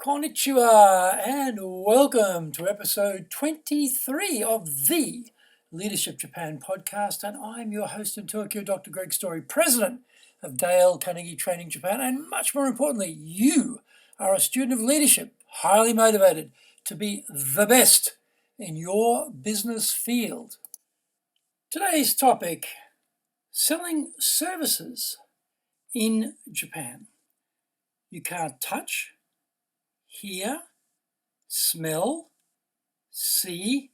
Konnichiwa and welcome to episode 23 of the Leadership Japan podcast. And I'm your host in Tokyo, Dr. Greg Story, president of Dale Carnegie Training Japan. And much more importantly, you are a student of leadership, highly motivated to be the best in your business field. Today's topic, selling services in Japan. You can't touch, hear, smell, see,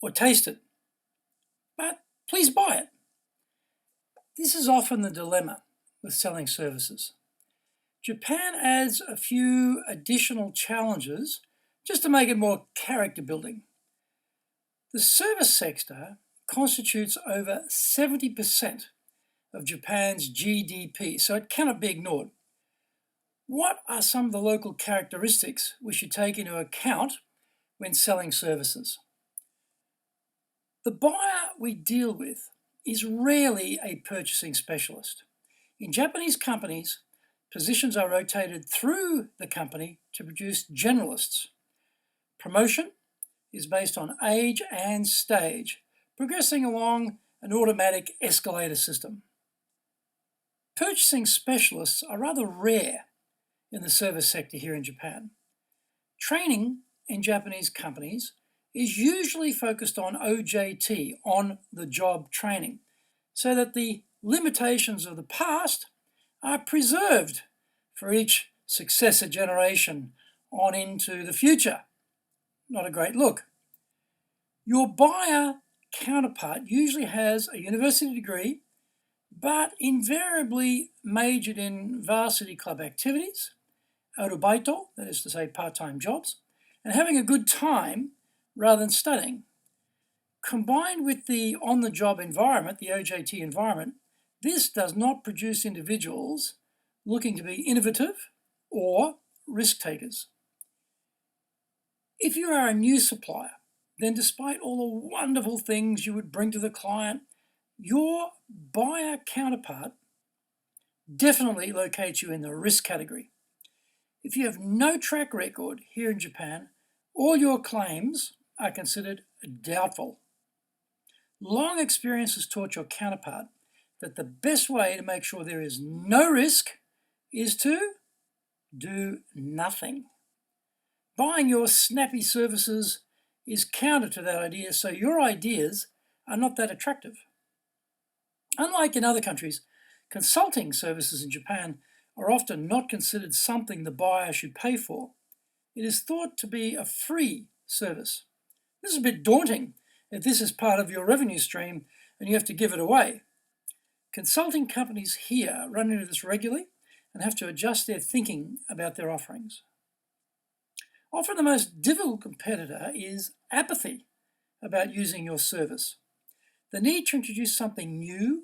or taste it. But please buy it. This is often the dilemma with selling services. Japan adds a few additional challenges just to make it more character building. The service sector constitutes over 70% of Japan's GDP, so it cannot be ignored. What are some of the local characteristics we should take into account when selling services? The buyer we deal with is rarely a purchasing specialist. In Japanese companies, positions are rotated through the company to produce generalists. Promotion is based on age and stage, progressing along an automatic escalator system. Purchasing specialists are rather rare in the service sector here in Japan. Training in Japanese companies is usually focused on OJT, on-the-job training, so that the limitations of the past are preserved for each successor generation on into the future. Not a great look. Your buyer counterpart usually has a university degree, but invariably majored in varsity club activities, arubaito, that is to say part-time jobs, and having a good time rather than studying. Combined with the on-the-job environment, the OJT environment, this does not produce individuals looking to be innovative or risk takers. If you are a new supplier, then despite all the wonderful things you would bring to the client, your buyer counterpart definitely locates you in the risk category. If you have no track record here in Japan, all your claims are considered doubtful. Long experience has taught your counterpart that the best way to make sure there is no risk is to do nothing. Buying your snappy services is counter to that idea, so your ideas are not that attractive. Unlike in other countries, consulting services in Japan are often not considered something the buyer should pay for. It is thought to be a free service. This is a bit daunting if this is part of your revenue stream and you have to give it away. Consulting companies here run into this regularly and have to adjust their thinking about their offerings. Often the most difficult competitor is apathy about using your service. The need to introduce something new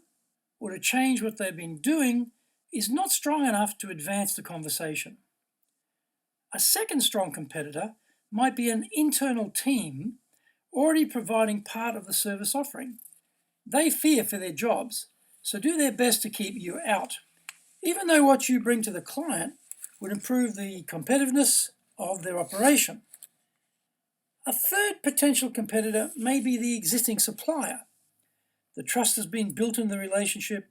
or to change what they've been doing is not strong enough to advance the conversation. A second strong competitor might be an internal team already providing part of the service offering. They fear for their jobs, so do their best to keep you out, even though what you bring to the client would improve the competitiveness of their operation. A third potential competitor may be the existing supplier. The trust has been built in the relationship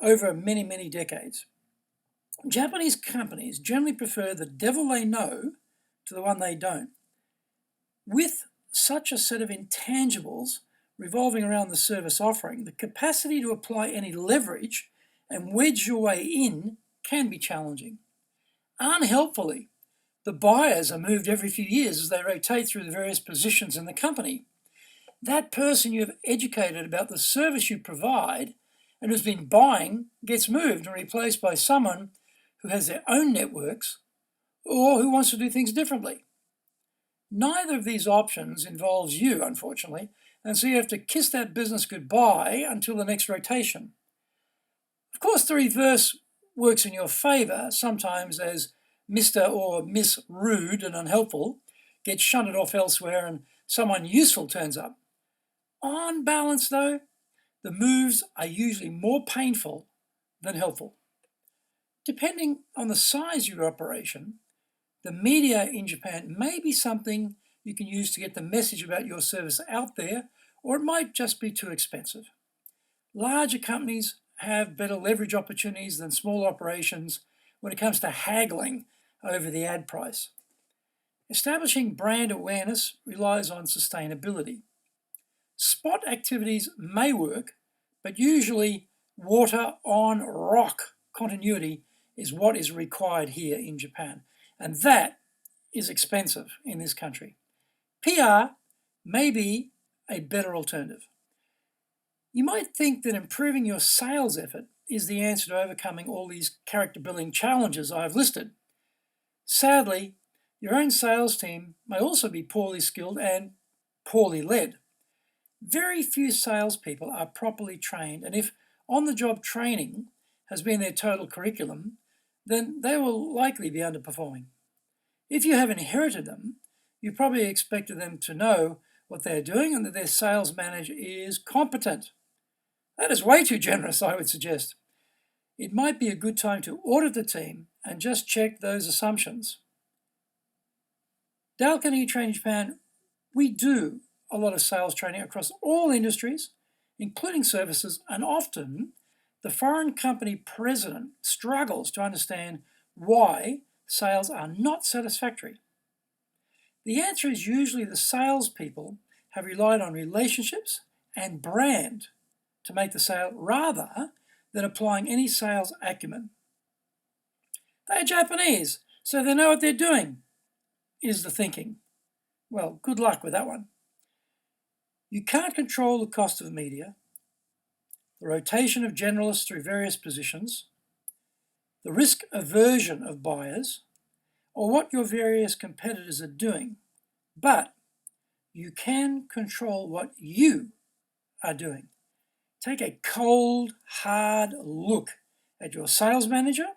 over many, many decades. Japanese companies generally prefer the devil they know to the one they don't. With such a set of intangibles revolving around the service offering, the capacity to apply any leverage and wedge your way in can be challenging. Unhelpfully, the buyers are moved every few years as they rotate through the various positions in the company. That person you have educated about the service you provide and who's been buying gets moved and replaced by someone who has their own networks or who wants to do things differently. Neither of these options involves you, unfortunately, and so you have to kiss that business goodbye until the next rotation. Of course, the reverse works in your favor, sometimes as Mr. or Miss Rude and Unhelpful gets shunted off elsewhere and someone useful turns up. On balance, though, the moves are usually more painful than helpful. Depending on the size of your operation, the media in Japan may be something you can use to get the message about your service out there, or it might just be too expensive. Larger companies have better leverage opportunities than small operations when it comes to haggling over the ad price. Establishing brand awareness relies on sustainability. Spot activities may work, but usually water on rock continuity is what is required here in Japan, and that is expensive in this country. PR may be a better alternative. You might think that improving your sales effort is the answer to overcoming all these character building challenges I've listed. Sadly, your own sales team may also be poorly skilled and poorly led. Very few salespeople are properly trained, and if on-the-job training has been their total curriculum, then they will likely be underperforming. If you have inherited them, you probably expected them to know what they're doing and that their sales manager is competent. That is way too generous, I would suggest. It might be a good time to audit the team and just check those assumptions. Dale Carnegie Training Japan, we do a lot of sales training across all industries, including services, and often the foreign company president struggles to understand why sales are not satisfactory. The answer is usually the salespeople have relied on relationships and brand to make the sale rather than applying any sales acumen. They're Japanese, so they know what they're doing, is the thinking. Well, good luck with that one. You can't control the cost of the media, the rotation of generalists through various positions, the risk aversion of buyers, or what your various competitors are doing, but you can control what you are doing. Take a cold, hard look at your sales manager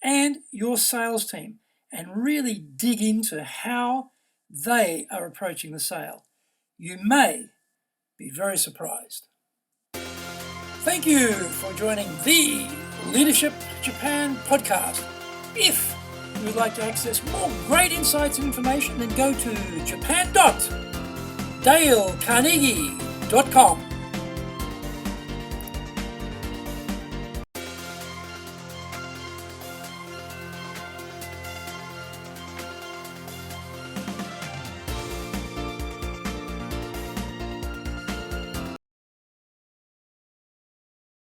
and your sales team and really dig into how they are approaching the sale. You may be very surprised. Thank you for joining the Leadership Japan podcast. If you would like to access more great insights and information, then go to japan.dalecarnegie.com.